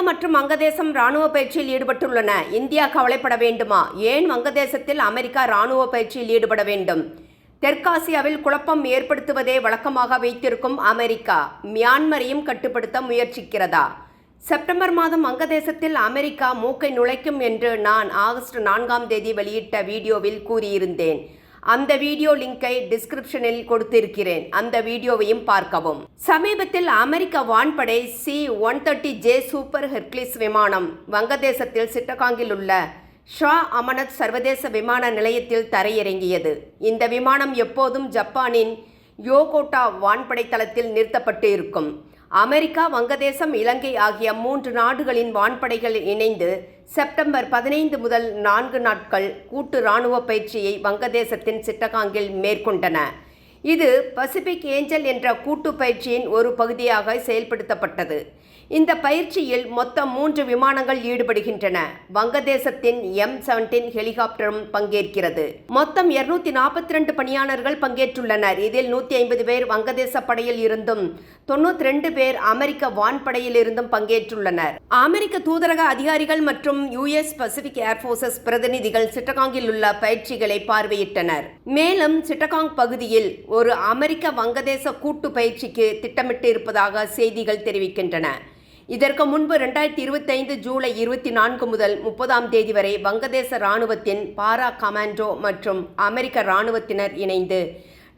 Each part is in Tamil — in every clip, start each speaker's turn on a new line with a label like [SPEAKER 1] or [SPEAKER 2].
[SPEAKER 1] மற்றும் வங்கதேசம் ராணுவ பயிற்சியில் ஈடுபட்டுள்ளன. இந்தியா கவலைப்பட வேண்டுமா? ஏன் வங்கதேசத்தில் அமெரிக்கா ராணுவ பயிற்சியில் ஈடுபட வேண்டும்? தெற்காசியாவில் குழப்பம் ஏற்படுத்துவதே வழக்கமாக வைத்திருக்கும் அமெரிக்கா மியான்மரையும் கட்டுப்படுத்த முயற்சிக்கிறதா? செப்டம்பர் மாதம் வங்கதேசத்தில் அமெரிக்கா மூக்கை நுழைக்கும் என்று நான் ஆகஸ்ட் 4ஆம் தேதி வெளியிட்ட வீடியோவில் கூறியிருந்தேன். அந்த வீடியோ லிங்கை டிஸ்கிரிப்ஷனில் கொடுத்திருக்கிறேன். அந்த வீடியோவையும் பார்க்கவும். சமீபத்தில் அமெரிக்க வான்படை C-130J சூப்பர் ஹெர்குலிஸ் விமானம் வங்கதேசத்தில் சிட்டகாங்கில் உள்ள ஷா அமனத் சர்வதேச விமான நிலையத்தில் தரையிறங்கியது. இந்த விமானம் எப்போதும் ஜப்பானின் யோகோட்டா வான்படை தளத்தில் நிறுத்தப்பட்டு இருக்கும். அமெரிக்கா, வங்கதேசம், இலங்கை ஆகிய 3 நாடுகளின் வான்படைகள் இணைந்து செப்டம்பர் 15 முதல் 4 நாட்கள் கூட்டு இராணுவ பயிற்சியை வங்கதேசத்தின் சிட்டகாங்கில் மேற்கொண்டன. இது பசிபிக் ஏஞ்சல் என்ற கூட்டு பயிற்சியின் ஒரு பகுதியாக செயல்படுத்தப்பட்டது. இந்த பயிற்சியில் மொத்தம் 3 விமானங்கள் ஈடுபடுகின்றன. வங்கதேசத்தின் M-17 ஹெலிகாப்டரும் பங்கேற்கிறது. மொத்தம் 242 பணியாளர்கள் பங்கேற்றுள்ளனர். இதில் 150 பேர் வங்கதேச படையில் இருந்தும் 92 பேர் அமெரிக்க வான்படையில் இருந்தும் பங்கேற்றுள்ளனர். அமெரிக்க தூதரக அதிகாரிகள் மற்றும் US பசிபிக் ஏர்போர்சஸ் பிரதிநிதிகள் சிட்டகாங்கில் உள்ள பயிற்சிகளை பார்வையிட்டனர். மேலும் சிட்டகாங் பகுதியில் ஒரு அமெரிக்க வங்கதேச கூட்டு பயிற்சிக்கு திட்டமிட்டு இருப்பதாக செய்திகள் தெரிவிக்கின்றன. இதற்கு முன்பு 2025 ஜூலை 24 முதல் 30ஆம் தேதி வரை வங்கதேச இராணுவத்தின் பாரா கமாண்டோ மற்றும் அமெரிக்க இராணுவத்தினர் இணைந்து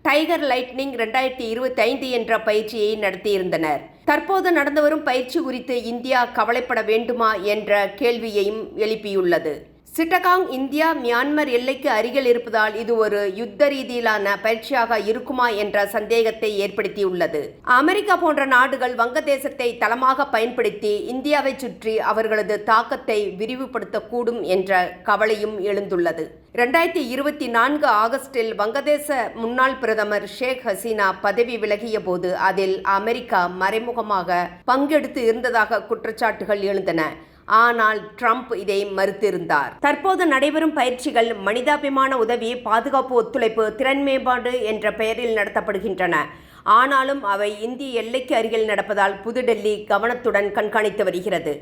[SPEAKER 1] டைகர் லைட்னிங் 2025 என்ற பயிற்சியை நடத்தியிருந்தனர். தற்போது நடந்து வரும் பயிற்சி குறித்து இந்தியா கவலைப்பட வேண்டுமா என்ற கேள்வியையும் எழுப்பியுள்ளது. சிட்டகாங் இந்தியா மியான்மர் எல்லைக்கு அருகில் இருப்பதால் இது ஒரு யுத்த ரீதியிலான பயிற்சியாக இருக்குமா என்ற சந்தேகத்தை ஏற்படுத்தியுள்ளது. அமெரிக்கா போன்ற நாடுகள் வங்கதேசத்தை தளமாக பயன்படுத்தி இந்தியாவை சுற்றி அவர்களது தாக்கத்தை விரிவுபடுத்தக்கூடும் என்ற கவலையும் எழுந்துள்ளது. 2024 ஆகஸ்டில் வங்கதேச முன்னாள் பிரதமர் ஷேக் ஹசீனா பதவி விலகிய போது அதில் அமெரிக்கா மறைமுகமாக பங்கெடுத்து இருந்ததாக குற்றச்சாட்டுகள் எழுந்தன. ஆனால் ட்ரம்ப் இதை மறுத்திருந்தார். தற்போது நடைபெறும் பயிற்சிகள் மனிதாபிமான உதவி, பாதுகாப்பு ஒத்துழைப்பு, திறன் மேம்பாடு என்ற பெயரில் நடத்தப்படுகின்றன. ஆனாலும் அவை இந்திய எல்லைக்கு அருகில் நடப்பதால் புதுடெல்லி கவனத்துடன் கண்காணித்து வருகிறது.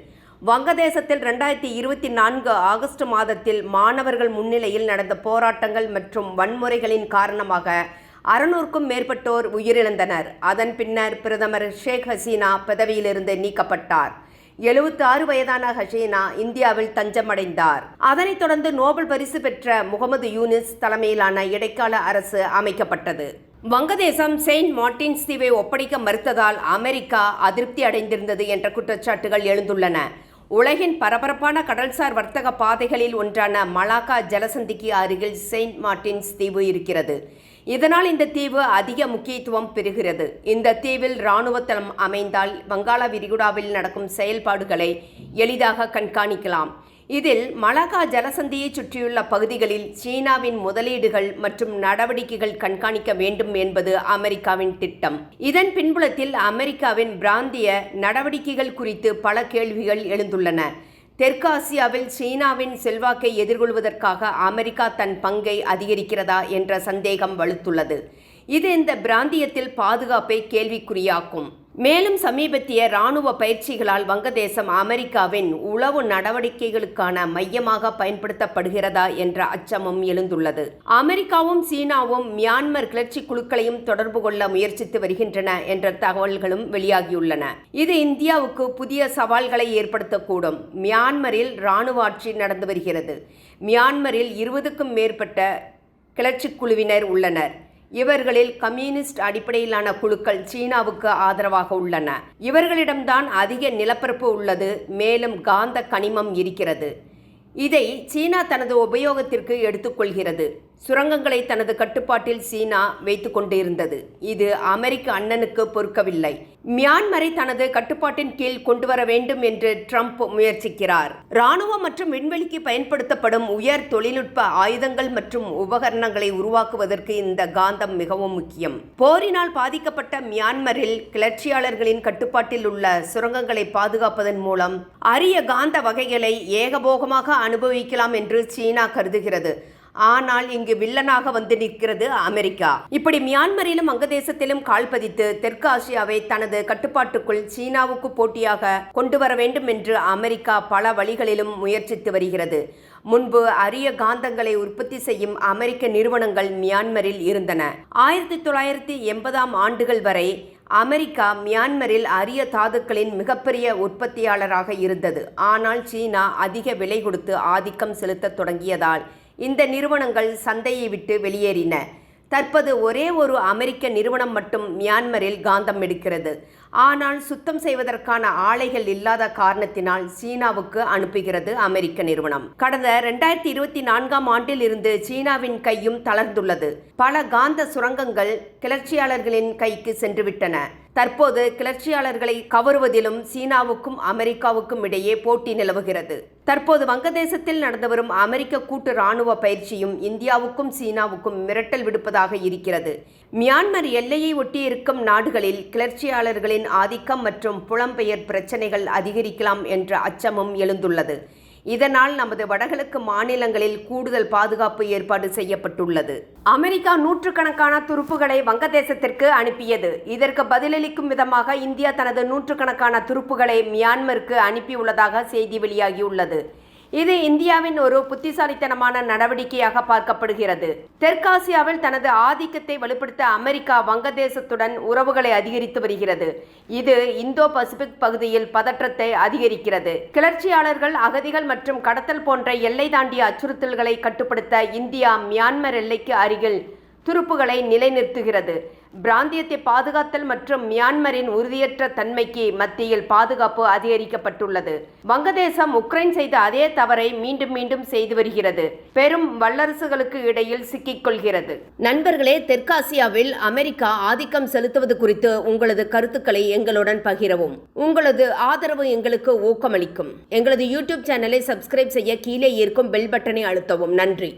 [SPEAKER 1] வங்கதேசத்தில் 2024 ஆகஸ்ட் மாதத்தில் மாணவர்கள் முன்னிலையில் நடந்த போராட்டங்கள் மற்றும் வன்முறைகளின் காரணமாக 600க்கும் மேற்பட்டோர் உயிரிழந்தனர். அதன் பின்னர் பிரதமர் ஷேக் ஹசீனா பதவியிலிருந்து நீக்கப்பட்டார். 76 வயதான ஹசீனா இந்தியாவில் தஞ்சமடைந்தார். அதனைத் தொடர்ந்து நோபல் பரிசு பெற்ற முகமது யூனிஸ் தலைமையிலான இடைக்கால அரசு அமைக்கப்பட்டது. வங்கதேசம் செயின்ட் மார்ட்டின்ஸ் தீவை ஒப்படைக்க மறுத்ததால் அமெரிக்கா அதிருப்தி அடைந்திருந்தது என்ற குற்றச்சாட்டுகள் எழுந்துள்ளன. உலகின் பரபரப்பான கடல்சார் வர்த்தக பாதைகளில் ஒன்றான மலாக்கா ஜலசந்திக்கு அருகில் செயின்ட் மார்ட்டின்ஸ் தீவு இருக்கிறது. இதனால் இந்த தீவு அதிக முக்கியத்துவம் பெறுகிறது. இந்த தீவில் இராணுவ தளம் அமைந்தால் வங்காள விரிகுடாவில் நடக்கும் செயல்பாடுகளை எளிதாக கண்காணிக்கலாம். இதில் மலாக்கா ஜலசந்தியை சுற்றியுள்ள பகுதிகளில் சீனாவின் முதலீடுகள் மற்றும் நடவடிக்கைகள் கண்காணிக்க வேண்டும் என்பது அமெரிக்காவின் திட்டம். இதன் பின்புலத்தில் அமெரிக்காவின் பிராந்திய நடவடிக்கைகள் குறித்து பல கேள்விகள் எழுந்துள்ளன. தெற்காசியாவில் சீனாவின் செல்வாக்கை எதிர்கொள்வதற்காக அமெரிக்கா தன் பங்கை அதிகரிக்கிறதா என்ற சந்தேகம் வலுத்துள்ளது. இது இந்த பிராந்தியத்தில் பாதுகாப்பை கேள்விக்குறியாக்கும். மேலும் சமீபத்திய இராணுவ பயிற்சிகளால் வங்கதேசம் அமெரிக்காவின் உளவு நடவடிக்கைகளுக்கான மையமாக பயன்படுத்தப்படுகிறதா என்ற அச்சமும் எழுந்துள்ளது. அமெரிக்காவும் சீனாவும் மியான்மர் கிளர்ச்சி குழுக்களையும் தொடர்பு கொள்ள முயற்சித்து வருகின்றன என்ற தகவல்களும் வெளியாகியுள்ளன. இது இந்தியாவுக்கு புதிய சவால்களை ஏற்படுத்தக்கூடும். மியான்மரில் இராணுவ ஆட்சி நடந்து வருகிறது. மியான்மரில் 20க்கும் மேற்பட்ட கிளர்ச்சி குழுவினர் உள்ளனர். இவர்களில் கம்யூனிஸ்ட் அடிப்படையிலான குழுக்கள் சீனாவுக்கு ஆதரவாக உள்ளன. இவர்களிடம்தான் அதிக நிலப்பரப்பு உள்ளது. மேலும் காந்த கனிமம் இருக்கிறது. இதை சீனா தனது உபயோகத்திற்கு எடுத்துக்கொள்கிறது. சுரங்கங்களை தனது கட்டுப்பாட்டில் சீனா வைத்து கொண்டிருந்தது. இது அமெரிக்க அண்ணனுக்கு பொறுக்கவில்லை. மியான்மரை தனது கட்டுப்பாட்டின் கீழ் கொண்டு வர வேண்டும் என்று ட்ரம்ப் முயற்சிக்கிறார். இராணுவம் மற்றும் விண்வெளிக்கு பயன்படுத்தப்படும் உயர் தொழில்நுட்ப ஆயுதங்கள் மற்றும் உபகரணங்களை உருவாக்குவதற்கு இந்த காந்தம் மிகவும் முக்கியம். போரினால் பாதிக்கப்பட்ட மியான்மரில் கிளர்ச்சியாளர்களின் கட்டுப்பாட்டில் உள்ள சுரங்கங்களை பாதுகாப்பதன் மூலம் அரிய காந்த வகைகளை ஏகபோகமாக அனுபவிக்கலாம் என்று சீனா கருதுகிறது. ஆனால் இங்கு வில்லனாக வந்து நிற்கிறது அமெரிக்கா. இப்படி மியான்மரிலும் வங்கதேசத்திலும் கால் பதித்து தெற்கு ஆசியாவை தனது கட்டுப்பாட்டுக்குள் சீனாவுக்கு போட்டியாக கொண்டு வர வேண்டும் என்று அமெரிக்கா பல வழிகளிலும் முயற்சித்து வருகிறது. முன்பு அரிய காந்தங்களை உற்பத்தி செய்யும் அமெரிக்க நிறுவனங்கள் மியான்மரில் இருந்தன. 1980ஆம் ஆண்டுகள் வரை அமெரிக்கா மியான்மரில் அரிய தாதுக்களின் மிகப்பெரிய உற்பத்தியாளராக இருந்தது. ஆனால் சீனா அதிக விலை கொடுத்து ஆதிக்கம் செலுத்த தொடங்கியதால் இந்த நிறுவனங்கள் சந்தையை விட்டு வெளியேறின. தற்போது ஒரே ஒரு அமெரிக்க நிறுவனம் மட்டும் மியான்மரில் காந்தம் எடுக்கிறது. ஆனால் சுத்தம் செய்வதற்கான ஆலைகள் இல்லாத காரணத்தினால் சீனாவுக்கு அனுப்புகிறது அமெரிக்க நிறுவனம். கடந்த 2024ஆம் ஆண்டில் இருந்து சீனாவின் கையும் தளர்ந்துள்ளது. பல காந்த சுரங்கங்கள் கிளர்ச்சியாளர்களின் கைக்கு சென்றுவிட்டன. தற்போது கிளர்ச்சியாளர்களை கவருவதிலும் சீனாவுக்கும் அமெரிக்காவுக்கும் இடையே போட்டி நிலவுகிறது. தற்போது வங்கதேசத்தில் நடந்து வரும் அமெரிக்க கூட்டு இராணுவ பயிற்சியும் இந்தியாவுக்கும் சீனாவுக்கும் மிரட்டல் விடுப்பதாக இருக்கிறது. மியான்மர் எல்லையை ஒட்டியிருக்கும் நாடுகளில் கிளர்ச்சியாளர்களின் ஆதிக்கம் மற்றும் புலம்பெயர் பிரச்சனைகள் அதிகரிக்கலாம் என்ற அச்சமும் எழுந்துள்ளது. இதனால் நமது வடகிழக்கு மாநிலங்களில் கூடுதல் பாதுகாப்பு ஏற்பாடு செய்யப்பட்டுள்ளது. அமெரிக்கா நூற்றுக்கணக்கான துருப்புகளை வங்கதேசத்திற்கு அனுப்பியது. இதற்கு பதிலளிக்கும் விதமாக இந்தியா தனது நூற்றுக்கணக்கான துருப்புகளை மியான்மருக்கு அனுப்பியுள்ளதாக செய்தி வெளியாகியுள்ளது. இது இந்தியாவின் ஒரு புத்திசாலித்தனமான நடவடிக்கையாக பார்க்கப்படுகிறது. தெற்காசியாவில் தனது ஆதிக்கத்தை வலுப்படுத்த அமெரிக்கா வங்கதேசத்துடன் உறவுகளை அதிகரித்து வருகிறது. இது இந்தோ பசிபிக் பகுதியில் பதற்றத்தை அதிகரிக்கிறது. கிளர்ச்சியாளர்கள், அகதிகள் மற்றும் கடத்தல் போன்ற எல்லை தாண்டிய அச்சுறுத்தல்களை கட்டுப்படுத்த இந்தியா மியான்மர் எல்லைக்கு அருகில் துருப்புகளை நிலைநிறுத்துகிறது. பிராந்தியத்தை பாதுகாத்தல் மற்றும் மியான்மரின் உறுதியற்ற தன்மைக்கு மத்தியில் பாதுகாப்பு அதிகரிக்கப்பட்டுள்ளது. வங்கதேசம் உக்ரைன் செய்த அதே தவறை மீண்டும் மீண்டும் செய்து வருகிறது. பெரும் வல்லரசுகளுக்கு இடையில் சிக்கிக்கொள்கிறது. நண்பர்களே, தெற்காசியாவில் அமெரிக்கா ஆதிக்கம் செலுத்துவது குறித்து உங்களது கருத்துக்களை எங்களுடன் பகிரவும். உங்களது ஆதரவு எங்களுக்கு ஊக்கமளிக்கும். எங்களது யூடியூப் சேனலை சப்ஸ்கிரைப் செய்ய கீழே இருக்கும் பெல் பட்டனை அழுத்தவும். நன்றி.